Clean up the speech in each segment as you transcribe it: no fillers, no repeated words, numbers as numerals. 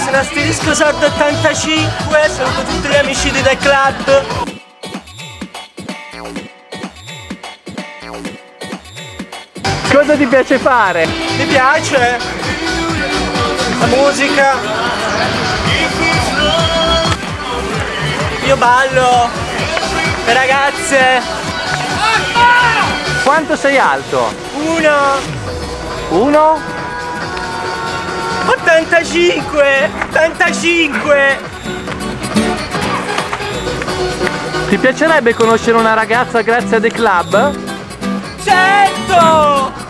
sono Asterisco Sordo 85, saluto tutti gli amici di The Club. Cosa ti piace fare? Mi piace la musica. Io ballo, le ragazze. Quanto sei alto? 1 85. Ti piacerebbe conoscere una ragazza grazie a The Club? Certo!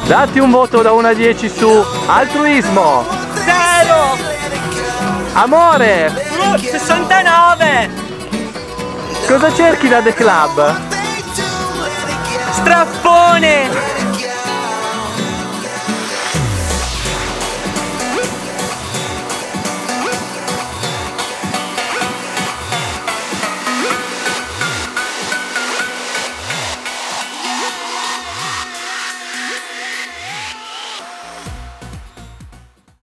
Datti un voto da 1 a 10 su altruismo, 0 amore. 69. Cosa cerchi da The Club? Strappone.